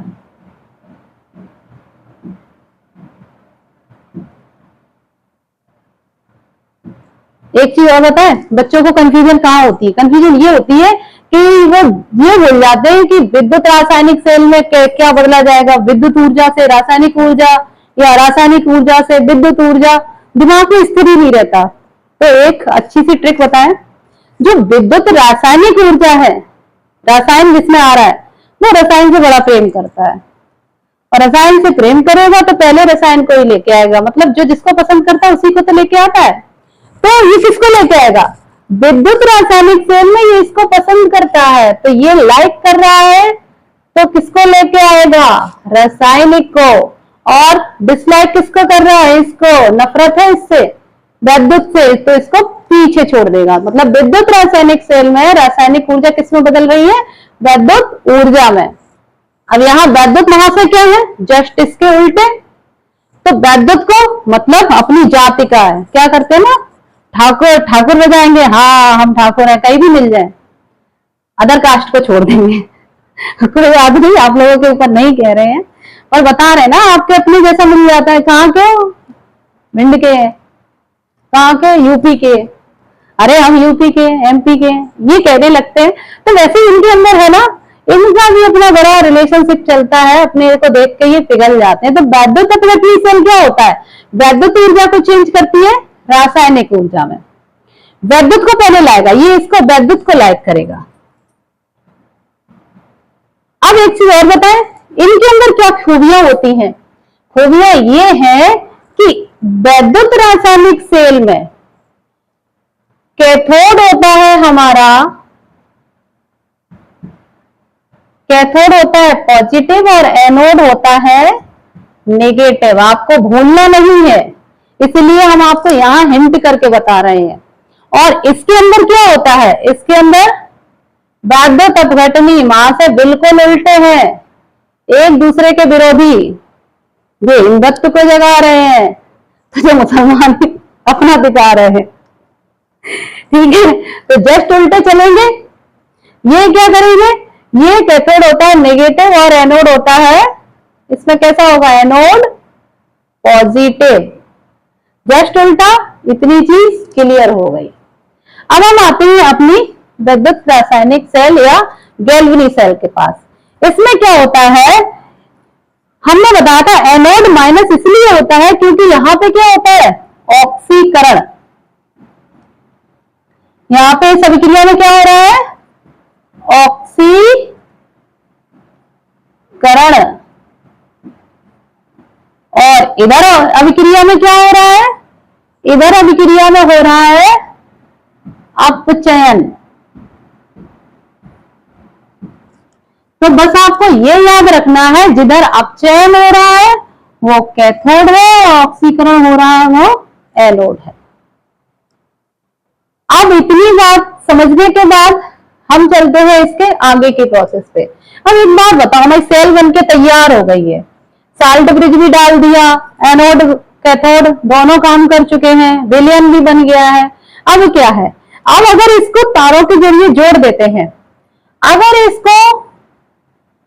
एक चीज और बताएं, बच्चों को कंफ्यूजन कहाँ होती है, कंफ्यूजन ये होती है कि वो ये बोल जाते हैं कि विद्युत रासायनिक सेल में क्या बदला जाएगा, विद्युत ऊर्जा से रासायनिक ऊर्जा या रासायनिक ऊर्जा से विद्युत ऊर्जा, दिमाग में स्थिर ही नहीं रहता। तो एक अच्छी सी ट्रिक बताएं, जो विद्युत रासायनिक ऊर्जा है, रसायन जिसमें आ रहा है वो रसायन से बड़ा प्रेम करता है, और रसायन से प्रेम करेगा तो पहले रसायन को ही लेके आएगा। मतलब जो जिसको पसंद करता है उसी को तो लेके आता है। तो ये किसको लेके आएगा, विद्युत रासायनिक सेल में ये इसको पसंद करता है, तो ये लाइक कर रहा है तो किसको लेके आएगा, रासायनिक को। और डिसलाइक किसको कर रहा है, इसको, नफरत है इससे, विद्युत से, तो इसको पीछे छोड़ देगा। मतलब विद्युत रासायनिक सेल में रासायनिक ऊर्जा किसमें बदल रही है, विद्युत ऊर्जा में। अब यहाँ विद्युत महाशय क्या है, जस्ट इसके उल्टे। तो विद्युत को मतलब अपनी जाति का है, क्या करते हैं ना, ठाकुर ठाकुर बजाएंगे, हाँ हम ठाकुर हैं, कहीं भी मिल जाए, अदर कास्ट को छोड़ देंगे। कोई बात नहीं, आप लोगों के ऊपर नहीं कह रहे हैं, और बता रहे हैं ना, आपके अपने जैसा मिल जाता है। कहाँ के, भिंड के, कहाँ के, यूपी के, अरे हम यूपी के, एमपी के, ये कहने लगते हैं। तो वैसे इनके अंदर है ना, इनका भी अपना बड़ा रिलेशनशिप चलता है, अपने को देख के ये पिघल जाते हैं। तो विद्युत अपव्यय सेल क्या होता है, विद्युत ऊर्जा को चेंज करती है रासायनिक ऊर्जा में। विद्युत को पहले लाएगा, ये इसको विद्युत को लाइक करेगा। अब एक चीज और बताएं, इनके अंदर क्या खूबियां होती हैं। खूबियां ये है कि विद्युत रासायनिक सेल में कैथोड होता है हमारा, कैथोड होता है पॉजिटिव और एनोड होता है नेगेटिव। आपको भूलना नहीं है, इसलिए हम आपको यहां हिंट करके बता रहे हैं। और इसके अंदर क्या होता है, इसके अंदर विद्युत अपघटनी महाशय बिल्कुल उल्टे हैं, एक दूसरे के विरोधी। जो हिंदुत्व को जगा रहे हैं तो जो मुसलमान अपना दिखा रहे हैं, ठीक है। तो जस्ट उल्टे चलेंगे। ये क्या करेंगे, ये कैथोड होता है नेगेटिव और एनोड होता है, इसमें कैसा होगा, एनोड पॉजिटिव। जस्ट उल्टा, इतनी चीज क्लियर हो गई। अब हम आते हैं अपनी विद्युत रासायनिक सेल या गैल्वेनी सेल के पास। इसमें क्या होता है, हमने बताया था एनोड माइनस इसलिए होता है क्योंकि यहां पे क्या होता है, ऑक्सीकरण। यहां पे इस अभिक्रिया में क्या हो रहा है, ऑक्सीकरण। और इधर अभिक्रिया में क्या हो रहा है, इधर अभिक्रिया में हो रहा है अपचयन। तो बस आपको ये याद रखना है, जिधर अपचयन हो रहा है वो कैथोड है, ऑक्सीकरण हो रहा है वो एनोड है। अब इतनी बात समझने के बाद हम चलते हैं इसके आगे के प्रोसेस पे। अब एक बात बताओ, हमारी सेल बनके तैयार हो गई है, साल्ट ब्रिज भी डाल दिया, एनोड कैथोड दोनों काम कर चुके हैं, विलयन भी बन गया है। अब क्या है, अब अगर इसको तारों के जरिए जोड़ देते हैं, अगर इसको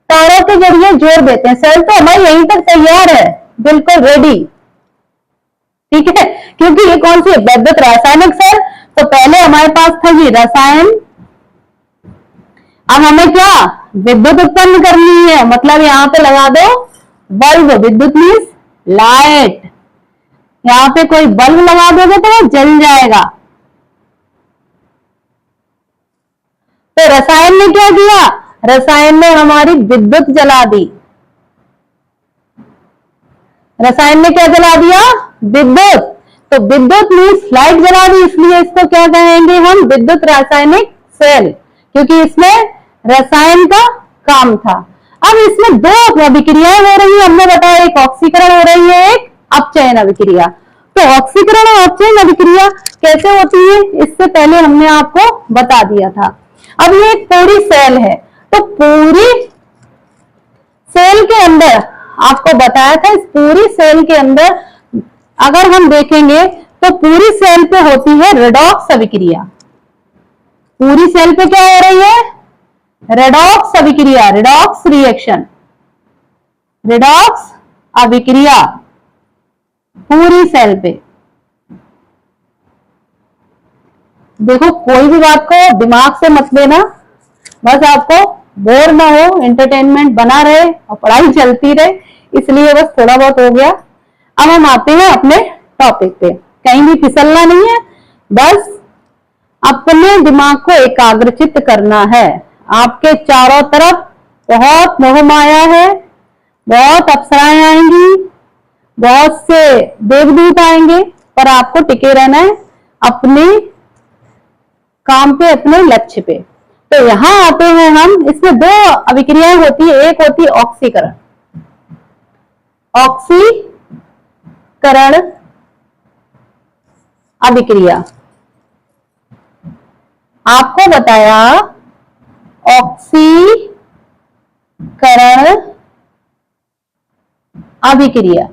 तारों के जरिए जोड़ देते हैं, सेल तो हमारी यहीं तक तैयार है, बिल्कुल रेडी, ठीक है। क्योंकि ये कौन सी है, विद्युत रासायनिक सेल। तो पहले हमारे पास था ये रसायन, अब हमें क्या विद्युत उत्पन्न करनी है, मतलब यहाँ पे लगा दो बल्ब, विद्युत मीन्स लाइट। यहाँ पे कोई बल्ब लगा दोगे तो वो जल जाएगा। तो रसायन ने क्या किया, रसायन ने हमारी विद्युत जला दी। रसायन ने क्या जला दिया, विद्युत। तो विद्युत मीन्स लाइट जला दी, इसलिए इसको क्या कहेंगे हम, विद्युत रासायनिक सेल, क्योंकि इसमें रसायन का काम था। अब इसमें दो अभिक्रियाएं हो रही है, हमने बताया एक ऑक्सीकरण हो रही है, एक अपचयन अभिक्रिया। तो ऑक्सीकरण और अपचयन अभिक्रिया कैसे होती है, इससे पहले हमने आपको बता दिया था। अब ये एक पूरी सेल है, तो पूरी सेल के अंदर आपको बताया था, इस पूरी सेल के अंदर अगर हम देखेंगे तो पूरी सेल पे होती है रेडॉक्स अभिक्रिया। पूरी सेल पे क्या हो रही है, रेडॉक्स अभिक्रिया, रेडॉक्स रिएक्शन, रेडॉक्स अभिक्रिया पूरी सेल पे। देखो कोई भी बात को दिमाग से मत लेना, बस आपको बोर ना हो, एंटरटेनमेंट बना रहे और पढ़ाई चलती रहे, इसलिए बस थोड़ा बहुत हो गया। अब हम आते हैं अपने टॉपिक पे, कहीं भी फिसलना नहीं है, बस अपने दिमाग को एकाग्रचित्त करना है। आपके चारों तरफ बहुत मोह माया है, बहुत अप्सराएं आएंगी, बहुत से देवदूत आएंगे, पर आपको टिके रहना है अपने काम पे, अपने लक्ष्य पे। तो यहां आते हैं हम, इसमें दो अभिक्रियाएं होती है, एक होती है ऑक्सीकरण, ऑक्सीकरण अभिक्रिया। आपको बताया ऑक्सीकरण अभिक्रिया,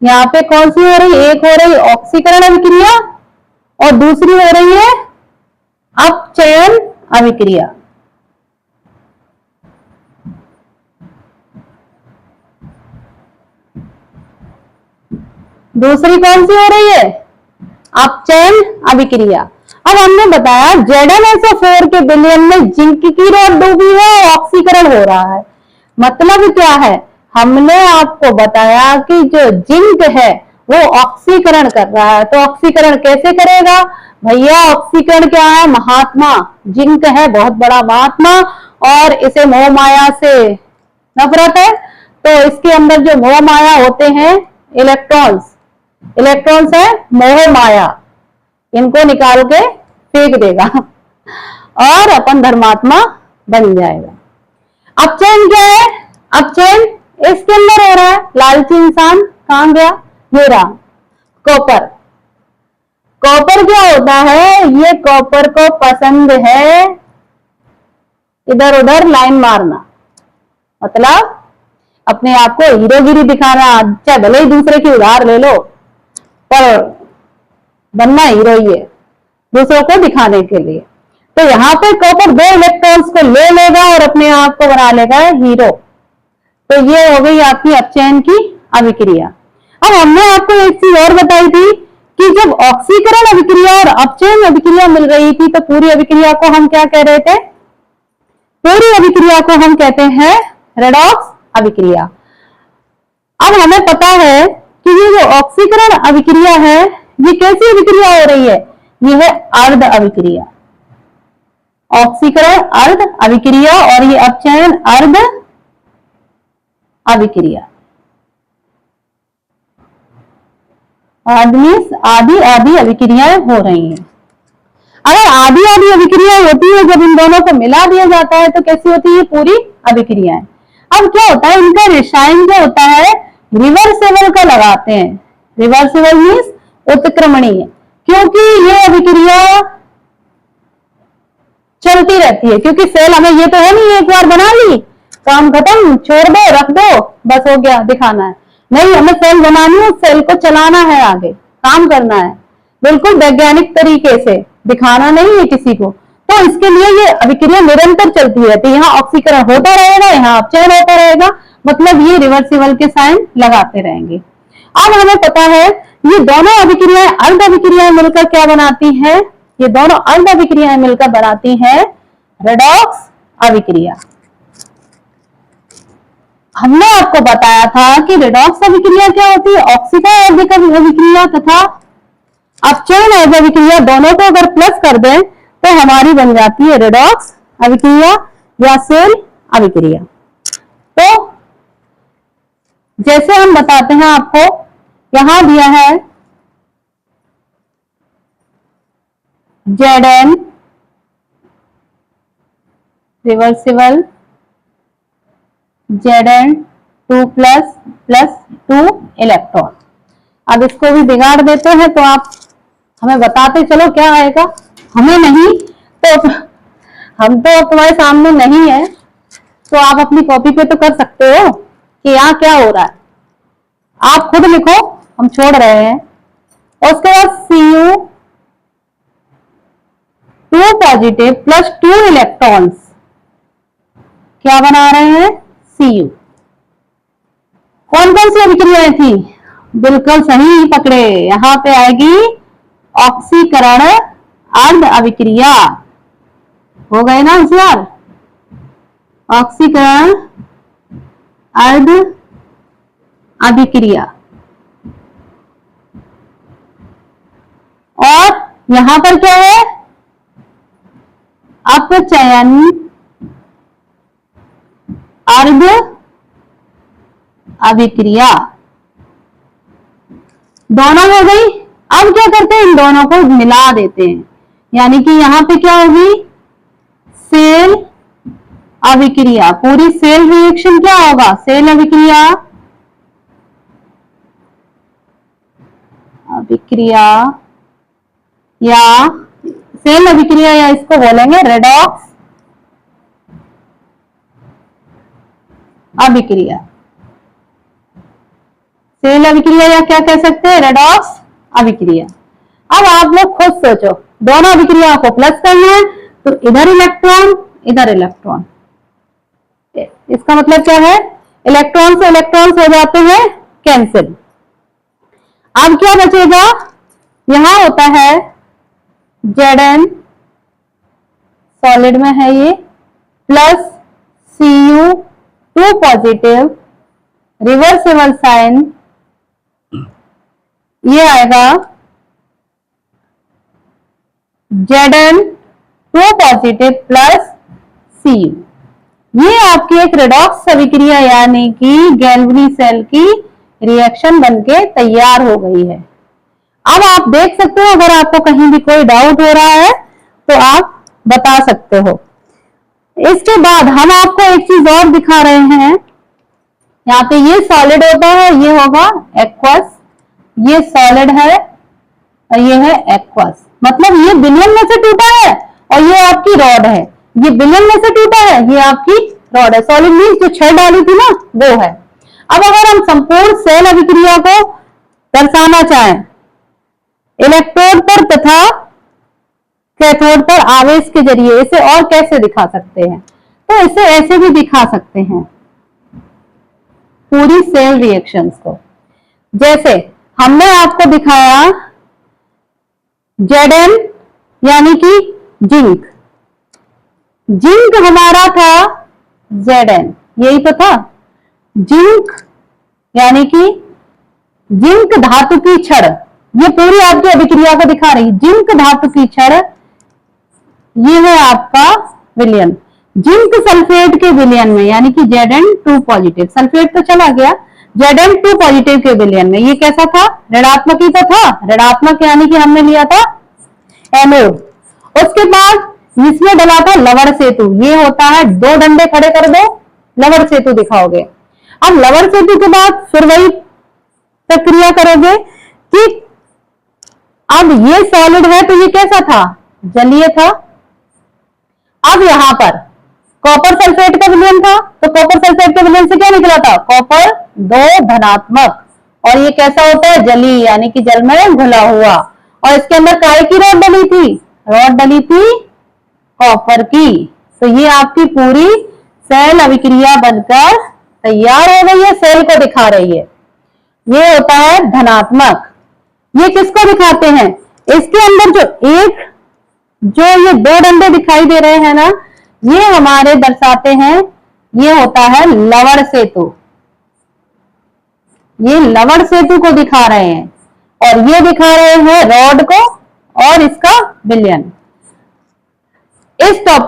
यहां पे कौन सी हो रही है, एक हो रही ऑक्सीकरण अभिक्रिया और दूसरी हो रही है अपचयन अभिक्रिया। दूसरी कौन सी हो रही है, अपचयन अभिक्रिया। अब हमने बताया ZnSO4 के विलयन में जिंक की रॉड डूबी है, ऑक्सीकरण हो रहा है। मतलब क्या है, हमने आपको बताया कि जो जिंक है वो ऑक्सीकरण कर रहा है। तो ऑक्सीकरण कैसे करेगा भैया, ऑक्सीकरण क्या है, महात्मा जिंक है, बहुत बड़ा महात्मा, और इसे मोह माया से नफरत है। तो इसके अंदर जो मोह माया होते हैं इलेक्ट्रॉन्स, इलेक्ट्रॉन्स है मोह माया, इनको निकाल के फेंक देगा और अपन धर्मात्मा बन जाएगा। अपचयन क्या है, अपचयन इसके अंदर हो रहा है, लालची इंसान कहां गया, ये रहा कॉपर। कॉपर क्या होता है, ये कॉपर को पसंद है इधर उधर लाइन मारना, मतलब अपने आप को हीरोगिरी दिखाना, चाहे भले ही दूसरे की उधार ले लो, पर बनना हीरो ही है दूसरों को दिखाने के लिए। तो यहाँ पे कॉपर दो इलेक्ट्रॉन्स को ले लेगा और अपने आप को बना लेगा हीरो। तो ये हो गई आपकी अपचयन की अभिक्रिया। अब हमने आपको एक चीज और बताई थी कि जब ऑक्सीकरण अभिक्रिया और अपचयन अभिक्रिया मिल रही थी तो पूरी अभिक्रिया को हम क्या कह रहे थे, पूरी अभिक्रिया को हम कहते हैं रेडॉक्स अभिक्रिया। अब हमें पता है कि ये जो ऑक्सीकरण अभिक्रिया है ये कैसी अभिक्रिया हो रही है, ये है अर्ध अभिक्रिया। ऑक्सीकरण अर्ध अभिक्रिया और ये अपचयन अर्ध अभिक्रिया। आदि आदि अभिक्रियाएं हो रही हैं। अगर आदि आदि अभिक्रिया होती है, जब इन दोनों को मिला दिया जाता है तो कैसी होती है पूरी अभिक्रियाएं। अब क्या होता है, इनका रसायन जो होता है रिवर्सिबल का लगाते हैं। रिवर्सिबल मीन्स उत्क्रमणीय, क्योंकि ये अभिक्रिया चलती रहती है, क्योंकि सेल हमें ये तो है नहीं एक बार बना ली काम खत्म, छोड़ दो रख दो बस हो गया दिखाना है, नहीं हमें सेल बनानी है, सेल को चलाना है, आगे काम करना है, बिल्कुल वैज्ञानिक तरीके से दिखाना नहीं है किसी को। तो इसके लिए ये अभिक्रिया निरंतर चलती रहती है, यहाँ ऑक्सीकरण होता रहेगा, यहाँ अपचयन होता रहेगा, मतलब ये रिवर्सिबल के साइन लगाते रहेंगे। अब हमें पता है ये दोनों अभिक्रियाएं अर्ध अभिक्रियाएं मिलकर क्या बनाती हैं, ये दोनों अर्ध अभिक्रियाएं मिलकर बनाती हैं रेडॉक्स अभिक्रिया। हमने आपको बताया था कि रेडॉक्स अभिक्रिया क्या होती है, ऑक्सीकरण अभिक्रिया तथा अपचयन अभिक्रिया दोनों को अगर प्लस कर दें तो हमारी बन जाती है रेडॉक्स अभिक्रिया या सेल अभिक्रिया। तो जैसे हम बताते हैं, आपको यहां दिया है Zn रिवर्सिबल Zn 2++2 इलेक्ट्रॉन। अब इसको भी बिगाड़ देते हैं, तो आप हमें बताते चलो क्या आएगा। हमें नहीं तो हम तो तुम्हारे सामने नहीं है, तो आप अपनी कॉपी पे तो कर सकते हो कि यहाँ क्या हो रहा है। आप खुद लिखो, हम छोड़ रहे हैं। और उसके बाद Cu 2 पॉजिटिव प्लस 2 इलेक्ट्रॉन्स क्या बना रहे हैं, Cu। कौन कौन सी अभिक्रियाएं थी, बिल्कुल सही पकड़े, यहां पे आएगी ऑक्सीकरण अर्ध अभिक्रिया। हो गए ना होशियार, ऑक्सीकरण अर्ध अभिक्रिया। और यहां पर क्या है, अपचयन अर्ध अभिक्रिया। दोनों हो गई। अब क्या करते हैं, इन दोनों को मिला देते हैं, यानी कि यहां पे क्या होगी, सेल अभिक्रिया। पूरी सेल रिएक्शन क्या होगा, सेल अभिक्रिया या सेल अभिक्रिया, या इसको बोलेंगे रेडॉक्स अभिक्रिया। सेल अभिक्रिया या क्या कह सकते हैं, रेडॉक्स अभिक्रिया। अब आप लोग खुद सोचो, दोनों अभिक्रियाओं को प्लस करना है तो इधर इलेक्ट्रॉन इधर इलेक्ट्रॉन, इसका मतलब क्या है, इलेक्ट्रॉन से इलेक्ट्रॉन्स हो जाते हैं कैंसिल। अब क्या बचेगा, यहां होता है Zn सॉलिड में है ये, plus Cu 2 positive reversible sign, ये आएगा Zn 2 पॉजिटिव प्लस Cu। ये आपकी एक रेडॉक्स अभिक्रिया यानी कि गैल्वनी सेल की रिएक्शन बनके तैयार हो गई है। अब आप देख सकते हो, अगर आपको कहीं भी कोई डाउट हो रहा है तो आप बता सकते हो। इसके बाद हम आपको एक चीज और दिखा रहे हैं, यहाँ पे ये सॉलिड होता है, ये होगा एक्वस, ये सॉलिड है और ये है एक्वस। मतलब ये विलयन में से टूटा है और ये आपकी रॉड है, ये विलयन में से टूटा है, ये आपकी रॉड है। सॉलिड मीन्स जो छड़ डाली थी ना वो है। अब अगर हम संपूर्ण सेल अभिक्रिया को दर्शाना चाहें इलेक्ट्रोड पर तथा कैथोड पर आवेश के जरिए, इसे और कैसे दिखा सकते हैं, तो इसे ऐसे भी दिखा सकते हैं पूरी सेल रिएक्शंस को। जैसे हमने आपको दिखाया Zn यानी कि जिंक, जिंक हमारा था Zn, यही तो था जिंक, यानी कि जिंक धातु की छड़, ये पूरी आपकी अभिक्रिया को दिखा रही। जिंक धातु की छड़, ये है आपका विलयन। जिंक सल्फेट के विलयन में यानी कि Zn 2 पॉजिटिव, सल्फेट तो चला गया, Zn 2 पॉजिटिव के विलयन में ये कैसा था, ऋणात्मक ही तो था, ऋणात्मक यानी कि हमने लिया था एनोड। उसके बाद इसमें डला था लवण सेतु, ये होता है 2 डंडे खड़े कर दो लवण सेतु दिखाओगे। अब लवण सेतु के बाद फिर वही प्रक्रिया करोगे कि अब ये सॉलिड है तो ये कैसा था, जलीय था। अब यहां पर कॉपर सल्फेट का विलयन था, तो कॉपर सल्फेट के विलयन से क्या निकला था, कॉपर 2 धनात्मक, और ये कैसा होता है, जलीय यानी कि जल में घुला हुआ। और इसके अंदर काय की रॉड डली थी, रॉड डली थी कॉपर की। तो ये आपकी पूरी सेल अभिक्रिया बनकर तैयार हो गई है, सेल को दिखा रही है। ये होता है धनात्मक। ये किसको दिखाते हैं, इसके अंदर जो ये 2 डंडे दिखाई दे रहे हैं ना, ये हमारे दर्शाते हैं, ये होता है लवण सेतु। ये लवण सेतु को दिखा रहे हैं और ये दिखा रहे हैं रॉड को और इसका विलयन। इस टॉपिक